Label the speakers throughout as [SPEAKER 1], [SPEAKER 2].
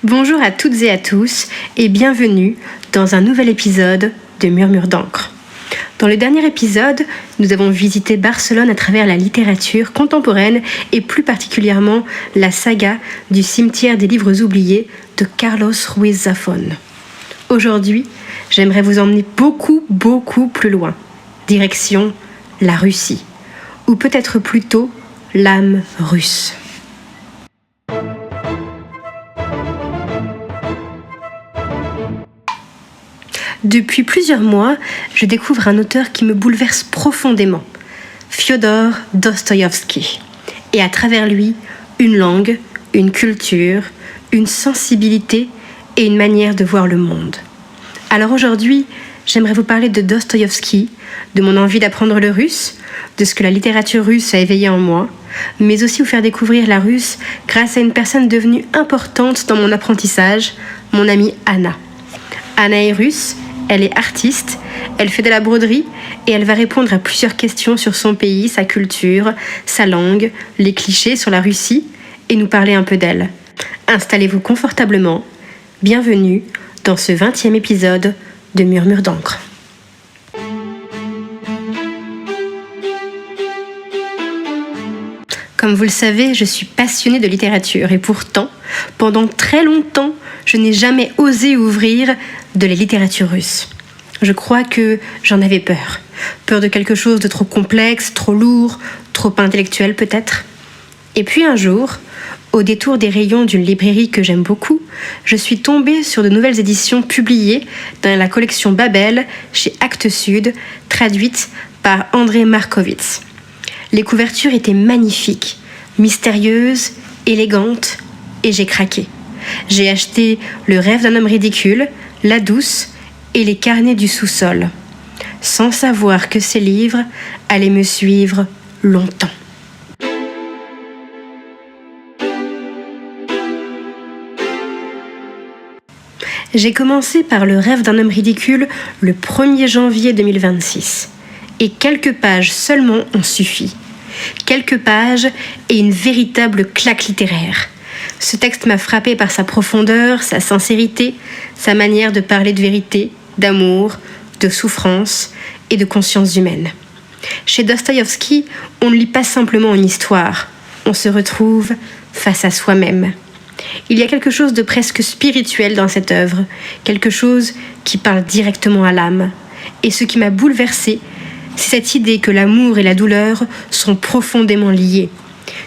[SPEAKER 1] Bonjour à toutes et à tous et bienvenue dans un nouvel épisode de Murmure d'encre. Dans le dernier épisode, nous avons visité Barcelone à travers la littérature contemporaine et plus particulièrement la saga du cimetière des livres oubliés de Carlos Ruiz Zafón. Aujourd'hui, j'aimerais vous emmener beaucoup plus loin, direction la Russie, ou peut-être plutôt l'âme russe. Depuis plusieurs mois, je découvre un auteur qui me bouleverse profondément, Fyodor Dostoïevski, et à travers lui, une langue, une culture, une sensibilité et une manière de voir le monde. Alors aujourd'hui, j'aimerais vous parler de Dostoïevski, de mon envie d'apprendre le russe, de ce que la littérature russe a éveillé en moi, mais aussi vous faire découvrir la russe grâce à une personne devenue importante dans mon apprentissage, mon amie Anna. Anna est russe. Elle est artiste, elle fait de la broderie et elle va répondre à plusieurs questions sur son pays, sa culture, sa langue, les clichés sur la Russie et nous parler un peu d'elle. Installez-vous confortablement. Bienvenue dans ce 20e épisode de Murmure d'encre. Comme vous le savez, je suis passionnée de littérature et pourtant, pendant très longtemps, je n'ai jamais osé ouvrir de la littérature russe. Je crois que j'en avais peur. Peur de quelque chose de trop complexe, trop lourd, trop intellectuel peut-être. Et puis un jour, au détour des rayons d'une librairie que j'aime beaucoup, je suis tombée sur de nouvelles éditions publiées dans la collection Babel chez Actes Sud, traduites par André Markovits. Les couvertures étaient magnifiques, mystérieuses, élégantes, et j'ai craqué. J'ai acheté Le rêve d'un homme ridicule, La douce et Les carnets du sous-sol, sans savoir que ces livres allaient me suivre longtemps. J'ai commencé par Le rêve d'un homme ridicule le 1er janvier 2026, et quelques pages seulement ont suffi. Quelques pages et une véritable claque littéraire. Ce texte m'a frappée par sa profondeur, sa sincérité, sa manière de parler de vérité, d'amour, de souffrance et de conscience humaine. Chez Dostoïevski, on ne lit pas simplement une histoire, on se retrouve face à soi-même. Il y a quelque chose de presque spirituel dans cette œuvre, quelque chose qui parle directement à l'âme. Et ce qui m'a bouleversée, c'est cette idée que l'amour et la douleur sont profondément liés,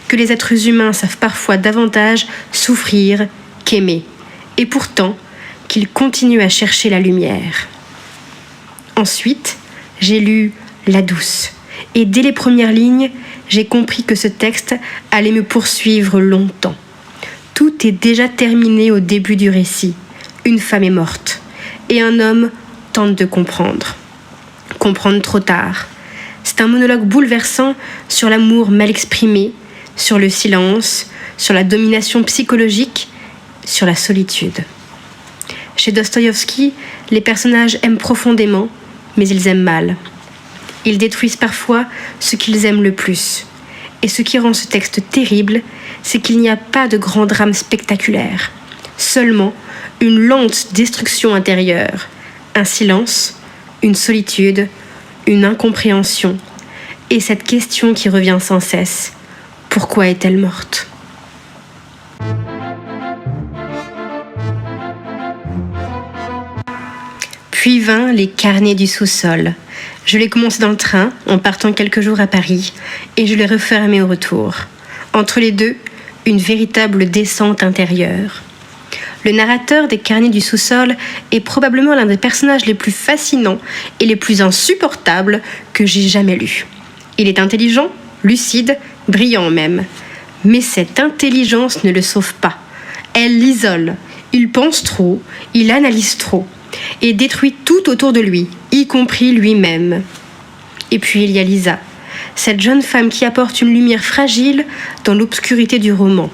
[SPEAKER 1] que les êtres humains savent parfois davantage souffrir qu'aimer, et pourtant qu'ils continuent à chercher la lumière. Ensuite, j'ai lu La douce, et dès les premières lignes, j'ai compris que ce texte allait me poursuivre longtemps. Tout est déjà terminé au début du récit. Une femme est morte, et un homme tente de comprendre. Comprendre trop tard. C'est un monologue bouleversant sur l'amour mal exprimé, sur le silence, sur la domination psychologique, sur la solitude. Chez Dostoïevski, les personnages aiment profondément, mais ils aiment mal. Ils détruisent parfois ce qu'ils aiment le plus. Et ce qui rend ce texte terrible, c'est qu'il n'y a pas de grand drame spectaculaire. Seulement une lente destruction intérieure, un silence, une solitude, une incompréhension, et cette question qui revient sans cesse. Pourquoi est-elle morte ? Puis vint Les carnets du sous-sol. Je l'ai commencé dans le train, en partant quelques jours à Paris, et je l'ai refermé au retour. Entre les deux, une véritable descente intérieure. Le narrateur des carnets du sous-sol est probablement l'un des personnages les plus fascinants et les plus insupportables que j'ai jamais lus. Il est intelligent, lucide, brillant même. Mais cette intelligence ne le sauve pas. Elle l'isole. Il pense trop, il analyse trop et détruit tout autour de lui, y compris lui-même. Et puis il y a Lisa, cette jeune femme qui apporte une lumière fragile dans l'obscurité du roman.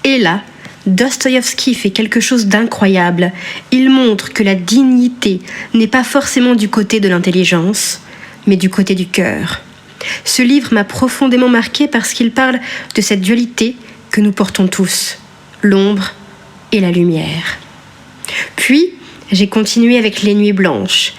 [SPEAKER 1] Et là, Dostoïevski fait quelque chose d'incroyable. Il montre que la dignité n'est pas forcément du côté de l'intelligence, mais du côté du cœur. Ce livre m'a profondément marqué parce qu'il parle de cette dualité que nous portons tous, l'ombre et la lumière. Puis, j'ai continué avec Les Nuits blanches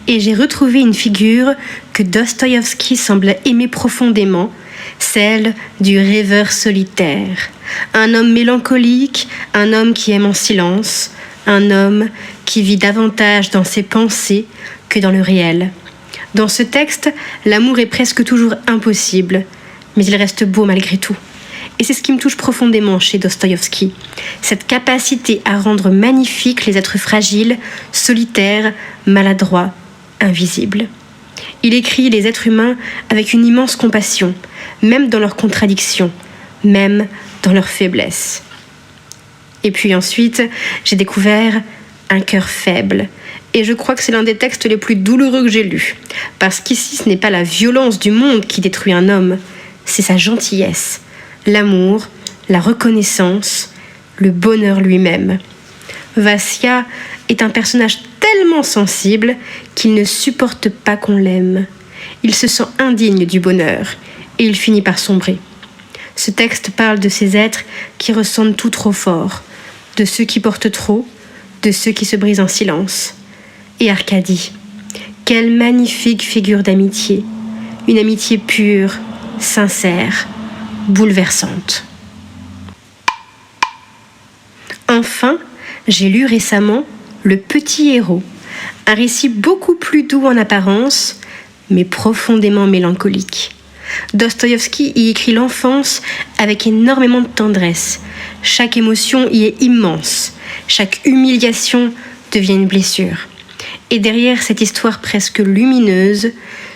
[SPEAKER 1] et j'ai retrouvé une figure que Dostoïevski semble aimer profondément, celle du rêveur solitaire. Un homme mélancolique, un homme qui aime en silence, un homme qui vit davantage dans ses pensées que dans le réel. Dans ce texte, l'amour est presque toujours impossible, mais il reste beau malgré tout. Et c'est ce qui me touche profondément chez Dostoïevski, cette capacité à rendre magnifiques les êtres fragiles, solitaires, maladroits, invisibles. Il écrit les êtres humains avec une immense compassion, même dans leurs contradictions, même dans leurs faiblesses. Et puis ensuite, j'ai découvert Un cœur faible. Et je crois que c'est l'un des textes les plus douloureux que j'ai lus. Parce qu'ici, ce n'est pas la violence du monde qui détruit un homme, c'est sa gentillesse, l'amour, la reconnaissance, le bonheur lui-même. Vassia est un personnage tellement sensible qu'il ne supporte pas qu'on l'aime. Il se sent indigne du bonheur et il finit par sombrer. Ce texte parle de ces êtres qui ressentent tout trop fort, de ceux qui portent trop, de ceux qui se brisent en silence. Et Arkady, quelle magnifique figure d'amitié, une amitié pure, sincère, bouleversante. Enfin, j'ai lu récemment Le Petit Héros, un récit beaucoup plus doux en apparence, mais profondément mélancolique. Dostoïevski y écrit l'enfance avec énormément de tendresse. Chaque émotion y est immense. Chaque humiliation devient une blessure. Et derrière cette histoire presque lumineuse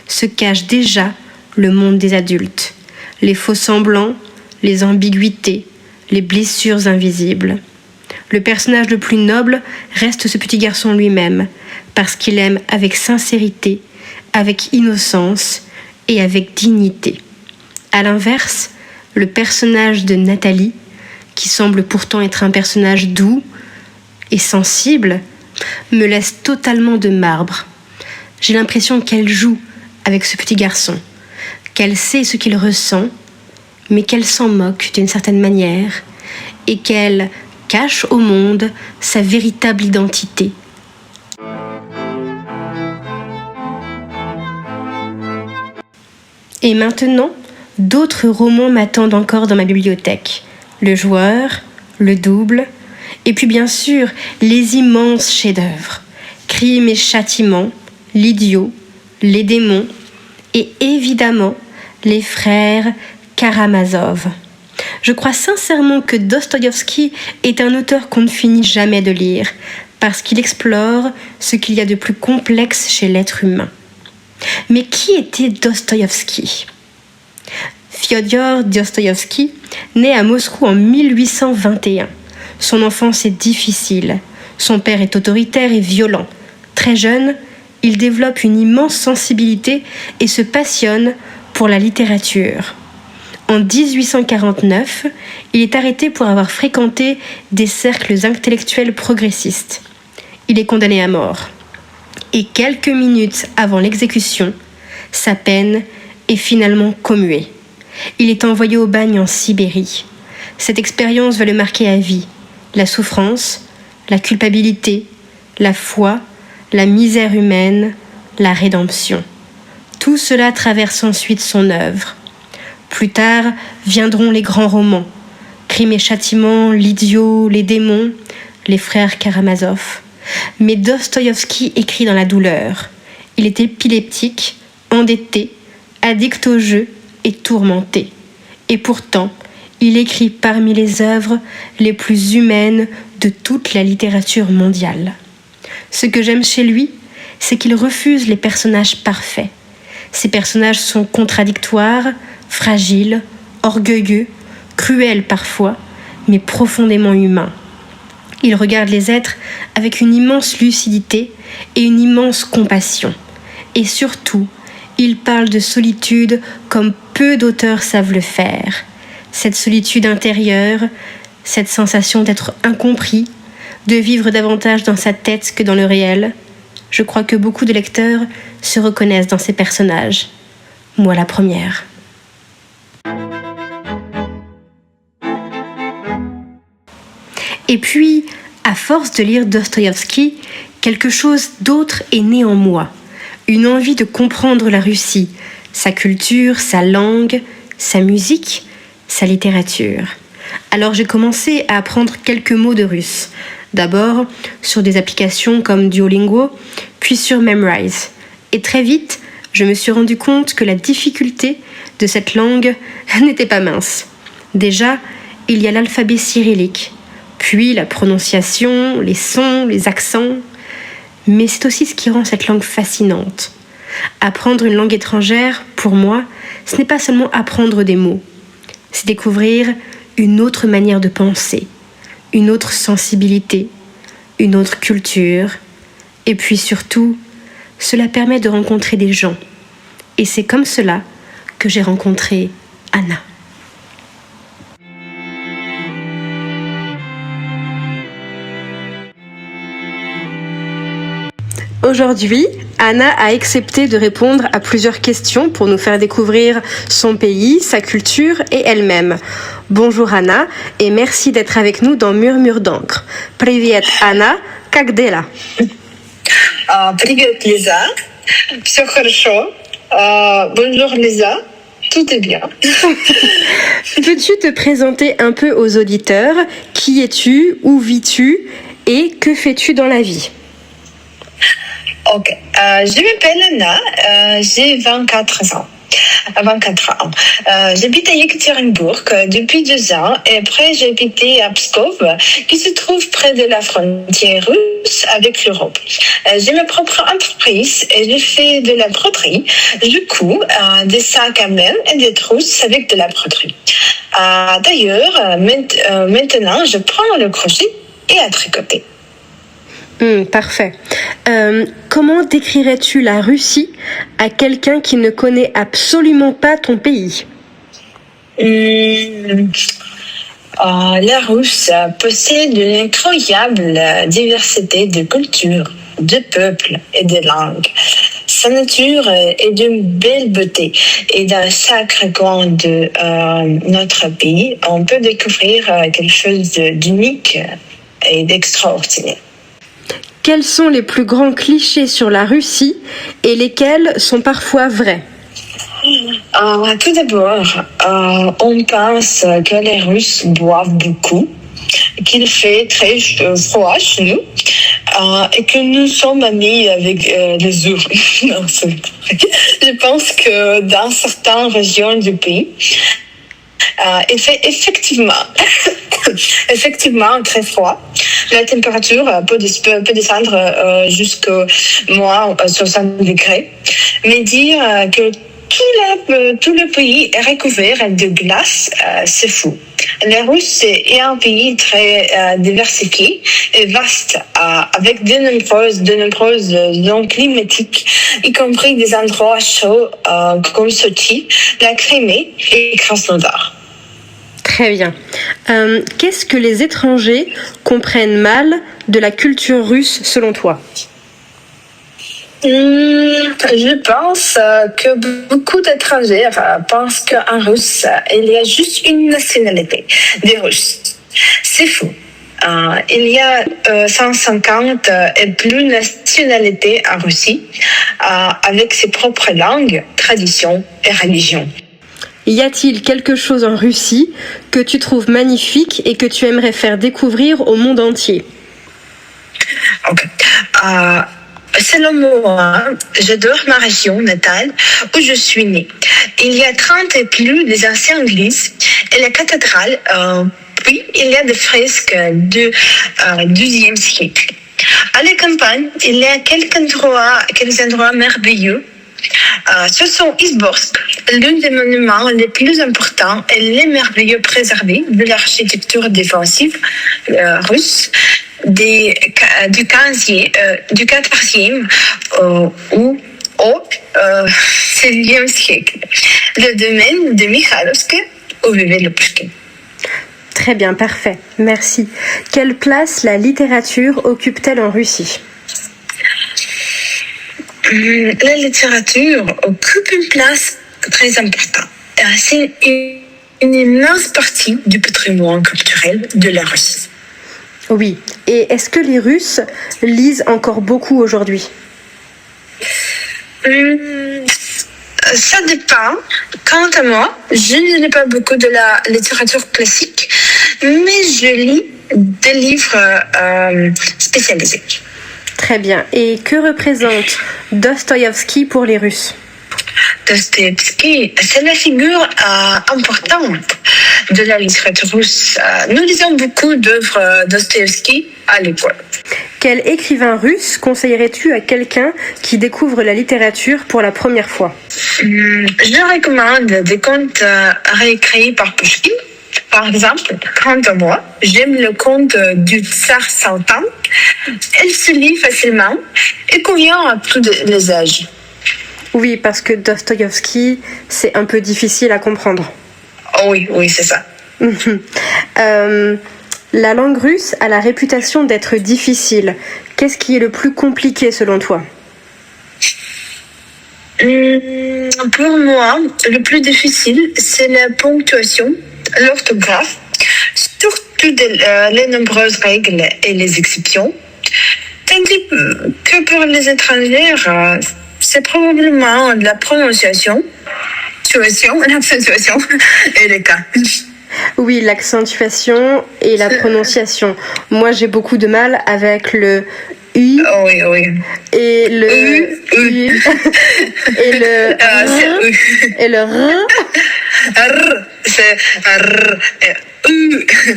[SPEAKER 1] se cache déjà le monde des adultes. Les faux-semblants, les ambiguïtés, les blessures invisibles. Le personnage le plus noble reste ce petit garçon lui-même, parce qu'il aime avec sincérité, avec innocence et avec dignité. À l'inverse, le personnage de Nathalie, qui semble pourtant être un personnage doux et sensible, me laisse totalement de marbre. J'ai l'impression qu'elle joue avec ce petit garçon, qu'elle sait ce qu'il ressent, mais qu'elle s'en moque d'une certaine manière et qu'elle cache au monde sa véritable identité. Et maintenant, d'autres romans m'attendent encore dans ma bibliothèque. Le Joueur, Le Double, et puis bien sûr, les immenses chefs-d'œuvre. Crime et Châtiment, L'Idiot, Les Démons, et évidemment, les frères Karamazov. Je crois sincèrement que Dostoïevski est un auteur qu'on ne finit jamais de lire, parce qu'il explore ce qu'il y a de plus complexe chez l'être humain. Mais qui était Dostoïevski ? Fyodor Dostoïevski naît à Moscou en 1821. Son enfance est difficile. Son père est autoritaire et violent. Très jeune, il développe une immense sensibilité et se passionne pour la littérature. En 1849, il est arrêté pour avoir fréquenté des cercles intellectuels progressistes. Il est condamné à mort. Et quelques minutes avant l'exécution, sa peine est finalement commuée. Il est envoyé au bagne en Sibérie. Cette expérience va le marquer à vie. La souffrance, la culpabilité, la foi, la misère humaine, la rédemption. Tout cela traverse ensuite son œuvre. Plus tard viendront les grands romans, Crime et Châtiment, L'Idiot, Les Démons, les frères Karamazov. Mais Dostoïevski écrit dans la douleur. Il est épileptique, endetté, addict au jeu et tourmenté. Et pourtant, il écrit parmi les œuvres les plus humaines de toute la littérature mondiale. Ce que j'aime chez lui, c'est qu'il refuse les personnages parfaits. Ces personnages sont contradictoires, fragiles, orgueilleux, cruels parfois, mais profondément humains. Il regarde les êtres avec une immense lucidité et une immense compassion. Et surtout, il parle de solitude comme peu d'auteurs savent le faire. Cette solitude intérieure, cette sensation d'être incompris, de vivre davantage dans sa tête que dans le réel. Je crois que beaucoup de lecteurs se reconnaissent dans ces personnages. Moi la première. Et puis, à force de lire Dostoïevski, quelque chose d'autre est né en moi. Une envie de comprendre la Russie, sa culture, sa langue, sa musique, sa littérature. Alors j'ai commencé à apprendre quelques mots de russe. D'abord sur des applications comme Duolingo, puis sur Memrise. Et très vite, je me suis rendu compte que la difficulté de cette langue n'était pas mince. Déjà, il y a l'alphabet cyrillique, puis la prononciation, les sons, les accents. Mais c'est aussi ce qui rend cette langue fascinante. Apprendre une langue étrangère, pour moi, ce n'est pas seulement apprendre des mots. C'est découvrir une autre manière de penser, une autre sensibilité, une autre culture. Et puis surtout, cela permet de rencontrer des gens. Et c'est comme cela que j'ai rencontré Anna. Aujourd'hui, Anna a accepté de répondre à plusieurs questions pour nous faire découvrir son pays, sa culture et elle-même. Bonjour Anna et merci d'être avec nous dans Murmure d'encre. Привет, Anna, как дела?
[SPEAKER 2] Привет, Лиза. Все хорошо. Bonjour, Lisa. Tout est bien.
[SPEAKER 1] Peux-tu te présenter un peu aux auditeurs? Qui es-tu? Où vis-tu? Et que fais-tu dans la vie?
[SPEAKER 2] Ok. Je m'appelle Anna. J'ai 24 ans. J'habite à Yekaterinbourg depuis 2 ans et après j'ai habité à Pskov qui se trouve près de la frontière russe avec l'Europe. J'ai ma propre entreprise et je fais de la broderie. Je couds des sacs à main et des trousses avec de la broderie. D'ailleurs, maintenant je prends le crochet et à tricoter.
[SPEAKER 1] Parfait. Comment décrirais-tu la Russie à quelqu'un qui ne connaît absolument pas ton pays?
[SPEAKER 2] La Russe possède une incroyable diversité de cultures, de peuples et de langues. Sa nature est d'une belle beauté et dans chaque coin de notre pays, on peut découvrir quelque chose d'unique et d'extraordinaire.
[SPEAKER 1] Quels sont les plus grands clichés sur la Russie et lesquels sont parfois vrais?
[SPEAKER 2] Tout d'abord, on pense que les Russes boivent beaucoup, qu'il fait très froid chez nous et que nous sommes amis avec les Russes. Non, c'est vrai. Je pense que dans certaines régions du pays, il fait effectivement très froid. La température peut descendre jusqu'à moins 60 degrés. Mais dire que tout le pays est recouvert de glace, c'est fou. La Russie est un pays très diversifié et vaste, avec de nombreuses zones climatiques, y compris des endroits chauds comme Sochi, la Crimée et Krasnodar.
[SPEAKER 1] Très bien. Qu'est-ce que les étrangers comprennent mal de la culture russe selon toi?
[SPEAKER 2] Je pense que beaucoup d'étrangers pensent qu'en Russe, il y a juste une nationalité, des Russes. C'est faux. Il y a 150 et plus nationalités en Russie, avec ses propres langues, traditions et religions.
[SPEAKER 1] Y a-t-il quelque chose en Russie que tu trouves magnifique et que tu aimerais faire découvrir au monde entier?
[SPEAKER 2] Ok. Selon moi, j'adore ma région natale où je suis née. Il y a 30 et plus des anciennes églises et la cathédrale, puis il y a des fresques du XIIe siècle. À la campagne, il y a quelques endroits merveilleux. Ce sont Izborsk, l'un des monuments les plus importants et les merveilleux préservés de l'architecture défensive russe du 14e ou au 16e siècle. Le domaine de Mikhailovsk où vivait le Pushkin.
[SPEAKER 1] Très bien, parfait. Merci. Quelle place la littérature occupe-t-elle en Russie?
[SPEAKER 2] La littérature occupe une place très importante. C'est une immense partie du patrimoine culturel de la Russie.
[SPEAKER 1] Oui. Et est-ce que les Russes lisent encore beaucoup aujourd'hui?
[SPEAKER 2] Ça dépend. Quant à moi, je ne lis pas beaucoup de la littérature classique, mais je lis des livres spécialisés.
[SPEAKER 1] Très bien. Et que représente Dostoïevski pour les Russes?
[SPEAKER 2] Dostoïevski, c'est la figure importante de la littérature russe. Nous lisons beaucoup d'œuvres Dostoïevski à l'école.
[SPEAKER 1] Quel écrivain russe conseillerais-tu à quelqu'un qui découvre la littérature pour la première fois?
[SPEAKER 2] Je recommande des contes réécrits par Pushkin. Par exemple, quant à moi, j'aime le conte du Tsar Sultan. Elle se lit facilement et convient à tous les âges.
[SPEAKER 1] Oui, parce que Dostoïevski, c'est un peu difficile à comprendre.
[SPEAKER 2] Oh oui, c'est ça.
[SPEAKER 1] La langue russe a la réputation d'être difficile. Qu'est-ce qui est le plus compliqué selon toi?
[SPEAKER 2] Pour moi, le plus difficile, c'est la ponctuation, l'orthographe, surtout les nombreuses règles et les exceptions. Tandis que pour les étrangers, c'est probablement la prononciation, l'accentuation et les cas.
[SPEAKER 1] Oui, l'accentuation et la prononciation. Moi, j'ai beaucoup de mal avec le U
[SPEAKER 2] Oui.
[SPEAKER 1] et le U et le R et le R.
[SPEAKER 2] C'est R.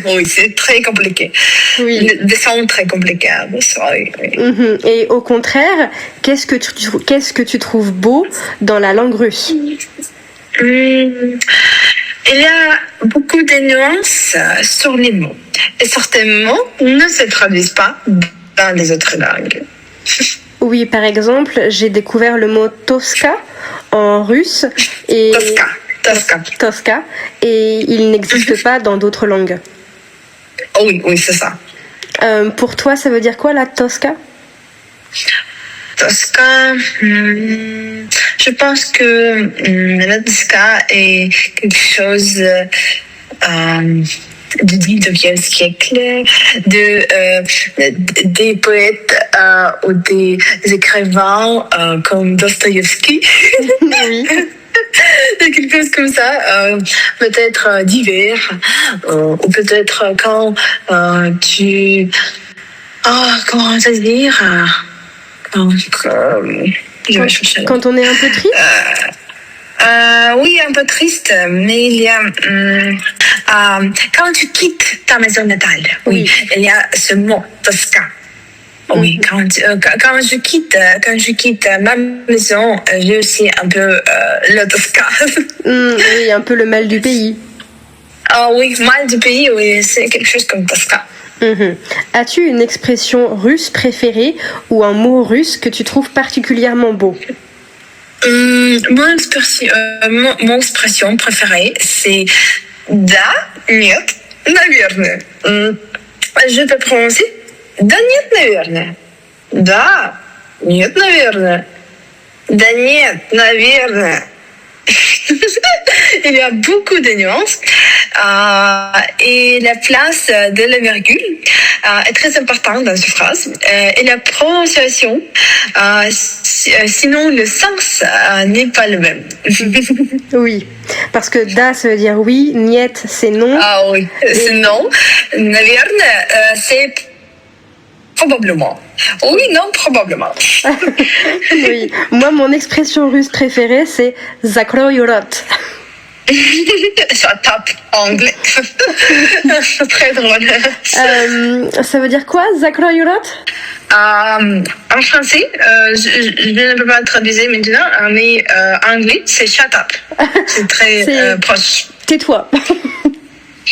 [SPEAKER 2] Oui, c'est très compliqué.
[SPEAKER 1] Oui.
[SPEAKER 2] Des sons très compliqués. Oui.
[SPEAKER 1] Et au contraire, qu'est-ce que tu trouves beau dans la langue russe?
[SPEAKER 2] Il y a beaucoup de nuances sur les mots. Et certains mots ne se traduisent pas dans les autres langues.
[SPEAKER 1] Oui, par exemple, j'ai découvert le mot Toska en russe et Toska et il n'existe pas dans d'autres langues.
[SPEAKER 2] Oh oui, c'est ça.
[SPEAKER 1] Pour toi, ça veut dire quoi la Toska?
[SPEAKER 2] Tosca, je pense que la Tosca est quelque chose du 19e siècle, des poètes ou des écrivains comme Dostoïevski.
[SPEAKER 1] Oui.
[SPEAKER 2] Quelque chose comme ça, peut-être divers, ou peut-être quand tu... comment ça se dire
[SPEAKER 1] Quand on est un peu triste?
[SPEAKER 2] Oui, un peu triste, mais il y a quand tu quittes ta maison natale, oui, il y a ce mot Tosca. Oui, quand je quitte ma maison, j'ai aussi un peu le Tosca.
[SPEAKER 1] Oui, un peu le mal du pays.
[SPEAKER 2] Ah oui, mal du pays, oui, c'est quelque chose comme Tosca.
[SPEAKER 1] As-tu une expression russe préférée ou un mot russe que tu trouves particulièrement beau?
[SPEAKER 2] Mon expression préférée, c'est «да, нет, наверное». Je peux prononcer «да, нет, наверное». «Да, нет, наверное». «Да, нет, наверное». Il y a beaucoup de nuances et la place de la virgule est très importante dans cette phrase et la prononciation, sinon le sens n'est pas le même.
[SPEAKER 1] Oui, parce que da ça veut dire oui, niet c'est non.
[SPEAKER 2] Ah oui, c'est non. Наверное, c'est probablement. Oui, non, probablement.
[SPEAKER 1] Oui. Moi, mon expression russe préférée, c'est zakroy rot.
[SPEAKER 2] Ça tape anglais. Très drôle.
[SPEAKER 1] Ça veut dire quoi, zakroy rot?
[SPEAKER 2] En français, je ne peux pas le traduire maintenant, mais en anglais, c'est shut up. C'est très proche.
[SPEAKER 1] Tais-toi.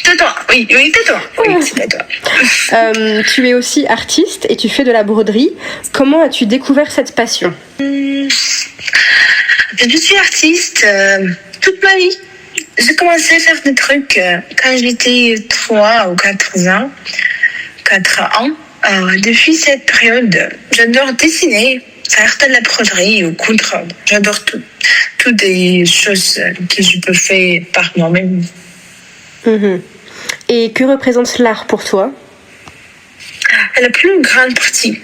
[SPEAKER 2] Tais-toi, oui, tais-toi. Oui, c'est tais-toi.
[SPEAKER 1] Tu es aussi artiste et tu fais de la broderie. Comment as-tu découvert cette passion?
[SPEAKER 2] Je suis artiste toute ma vie. J'ai commencé à faire des trucs quand j'étais 3 ou 4 ans. Depuis cette période, j'adore dessiner, faire de la broderie ou coudre. J'adore toutes des choses que je peux faire par moi-même.
[SPEAKER 1] Et que représente l'art pour toi?
[SPEAKER 2] la plus grande partie.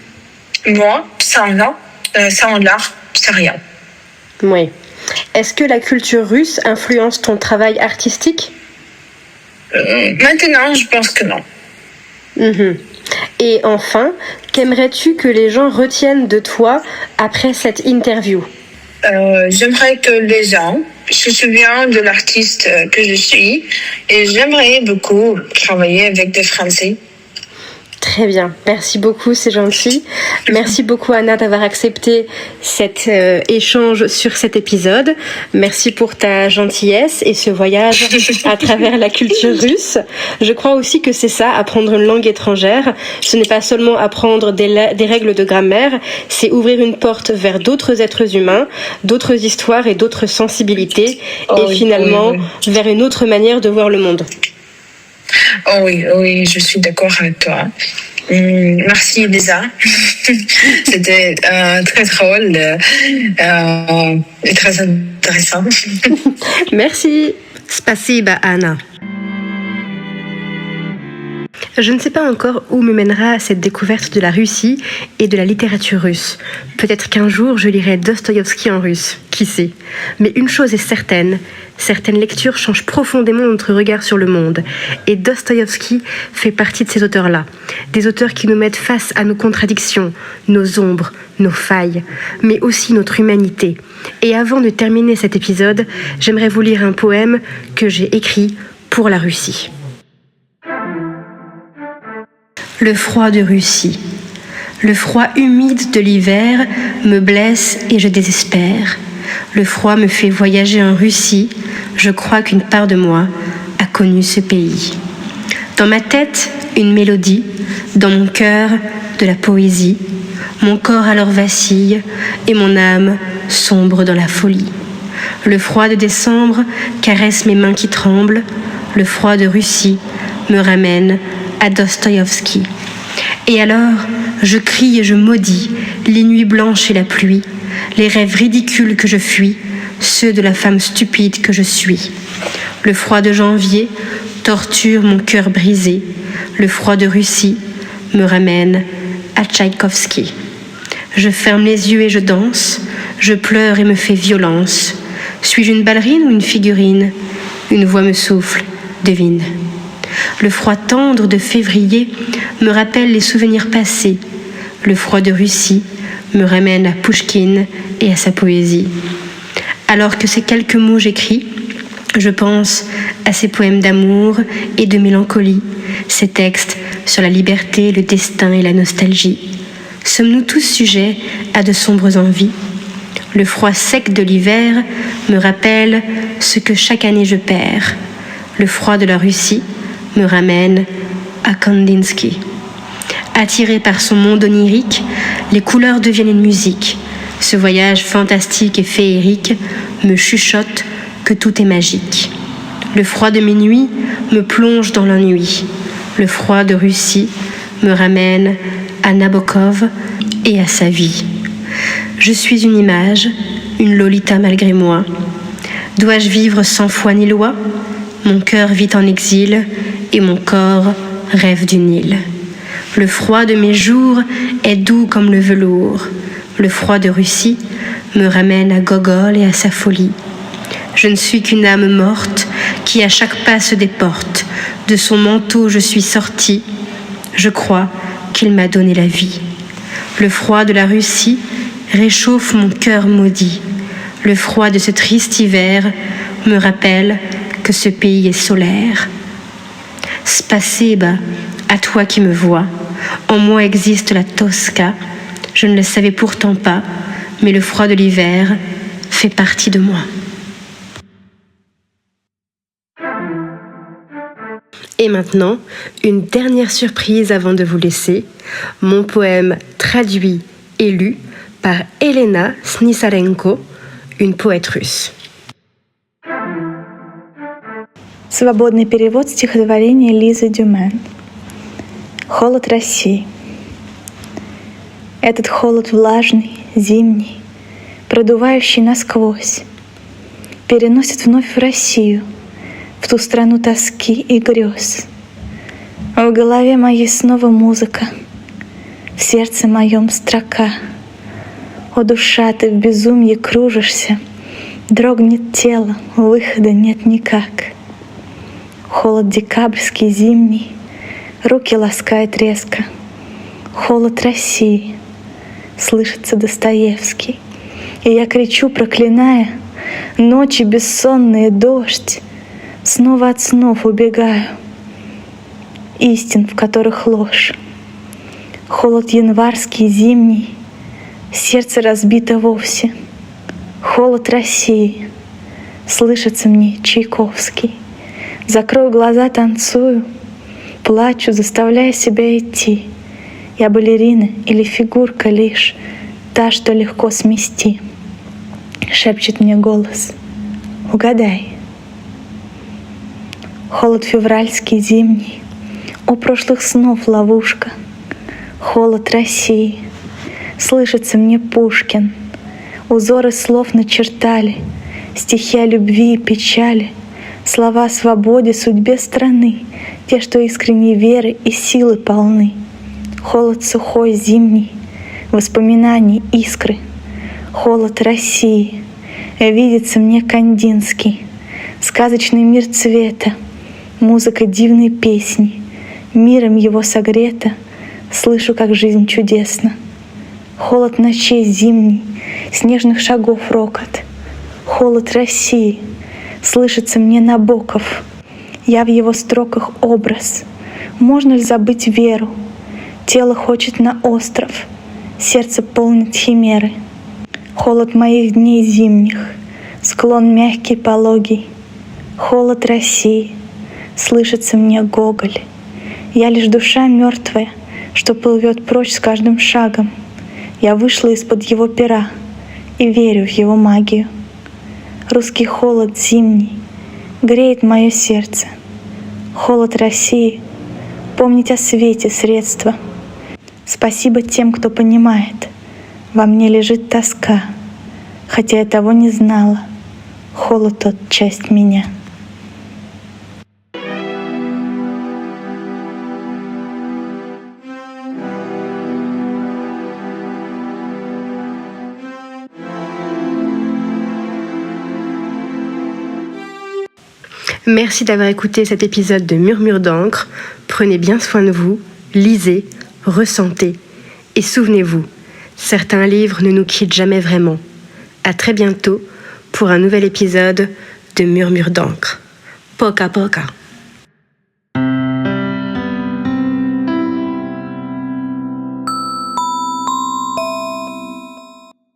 [SPEAKER 2] Moi, sans l'art, c'est rien.
[SPEAKER 1] Oui. Est-ce que la culture russe influence ton travail artistique?
[SPEAKER 2] Maintenant, je pense que non.
[SPEAKER 1] Et enfin, qu'aimerais-tu que les gens retiennent de toi après cette interview?
[SPEAKER 2] J'aimerais que les gens se souviennent de l'artiste que je suis et j'aimerais beaucoup travailler avec des Français.
[SPEAKER 1] Très bien, merci beaucoup, c'est gentil. Merci beaucoup Anna d'avoir accepté cet échange sur cet épisode. Merci pour ta gentillesse et ce voyage à travers la culture russe. Je crois aussi que c'est ça, apprendre une langue étrangère. Ce n'est pas seulement apprendre des règles de grammaire, c'est ouvrir une porte vers d'autres êtres humains, d'autres histoires et d'autres sensibilités et finalement vers une autre manière de voir le monde.
[SPEAKER 2] Oh oui, je suis d'accord avec toi. Merci Lisa. C'était très drôle et très intéressant.
[SPEAKER 1] Merci. Spasiba Anna. Je ne sais pas encore où me mènera cette découverte de la Russie et de la littérature russe. Peut-être qu'un jour je lirai Dostoïevski en russe, qui sait. Mais une chose est certaine, certaines lectures changent profondément notre regard sur le monde. Et Dostoïevski fait partie de ces auteurs-là. Des auteurs qui nous mettent face à nos contradictions, nos ombres, nos failles, mais aussi notre humanité. Et avant de terminer cet épisode, j'aimerais vous lire un poème que j'ai écrit pour la Russie. Le froid de Russie. Le froid humide de l'hiver me blesse et je désespère. Le froid me fait voyager en Russie. Je crois qu'une part de moi a connu ce pays. Dans ma tête, une mélodie. Dans mon cœur, de la poésie. Mon corps alors vacille et mon âme sombre dans la folie. Le froid de décembre caresse mes mains qui tremblent. Le froid de Russie me ramène à Dostoïevski. Et alors, je crie et je maudis les nuits blanches et la pluie, les rêves ridicules que je fuis, ceux de la femme stupide que je suis. Le froid de janvier torture mon cœur brisé. Le froid de Russie me ramène à Tchaïkovski. Je ferme les yeux et je danse, je pleure et me fais violence. Suis-je une ballerine ou une figurine? Une voix me souffle, devine. Le froid tendre de février me rappelle les souvenirs passés. Le froid de Russie me ramène à Pouchkine et à sa poésie. Alors que ces quelques mots j'écris, je pense à ces poèmes d'amour et de mélancolie, ces textes sur la liberté, le destin et la nostalgie. Sommes-nous tous sujets à de sombres envies? Le froid sec de l'hiver me rappelle ce que chaque année je perds. Le froid de la Russie me ramène à Kandinsky. Attiré par son monde onirique, les couleurs deviennent une musique. Ce voyage fantastique et féerique me chuchote que tout est magique. Le froid de mes nuits me plonge dans l'ennui. Le froid de Russie me ramène à Nabokov et à sa vie. Je suis une image, une Lolita malgré moi. Dois-je vivre sans foi ni loi? Mon cœur vit en exil et mon corps rêve d'une île. Le froid de mes jours est doux comme le velours. Le froid de Russie me ramène à Gogol et à sa folie. Je ne suis qu'une âme morte qui à chaque pas se déporte. De son manteau je suis sortie. Je crois qu'il m'a donné la vie. Le froid de la Russie réchauffe mon cœur maudit. Le froid de ce triste hiver me rappelle que ce pays est solaire. Spasiba, à toi qui me vois. En moi existe la Tosca. Je ne le savais pourtant pas, mais le froid de l'hiver fait partie de moi. Et maintenant, une dernière surprise avant de vous laisser. Mon poème traduit et lu par Elena Snisarenko, une poète russe.
[SPEAKER 3] Свободный перевод стихотворения Лизы Дюмен. Холод России. Этот холод влажный, зимний, продувающий насквозь, переносит вновь в Россию, в ту страну тоски и грез. В голове моей снова музыка, в сердце моем строка. О, душа, ты в безумье кружишься, дрогнет тело, выхода нет никак. Холод декабрьский, зимний, руки ласкает резко. Холод России, слышится Достоевский. И я кричу, проклиная ночи бессонные, дождь. Снова от снов убегаю, истин, в которых ложь. Холод январский, зимний, сердце разбито вовсе. Холод России, слышится мне Чайковский. Закрою глаза, танцую, плачу, заставляя себя идти. Я балерина или фигурка лишь, та, что легко смести. Шепчет мне голос, угадай. Холод февральский, зимний, о прошлых снов ловушка. Холод России, слышится мне Пушкин. Узоры слов начертали, стихи о любви и печали, слова о свободе, судьбе страны, те, что искренней веры и силы полны. Холод сухой, зимний, воспоминаний, искры. Холод России, видится мне Кандинский, сказочный мир цвета, музыка дивной песни, миром его согрета, слышу, как жизнь чудесна. Холод ночей зимний, снежных шагов рокот. Холод России, слышится мне Набоков, я в его строках образ. Можно ли забыть веру? Тело хочет на остров, сердце полнит химеры. Холод моих дней зимних, склон мягкий, пологий. Холод России, слышится мне Гоголь. Я лишь душа мертвая, что плывет прочь с каждым шагом. Я вышла из-под его пера и верю в его магию. Русский холод зимний греет мое сердце. Холод России, помнить о свете средства. Спасибо тем, кто понимает, во мне лежит тоска, хотя я того не знала. Холод тот — часть меня.
[SPEAKER 1] Merci d'avoir écouté cet épisode de Murmure d'encre. Prenez bien soin de vous, lisez, ressentez et souvenez-vous, certains livres ne nous quittent jamais vraiment. À très bientôt pour un nouvel épisode de Murmure d'encre. Poca poca.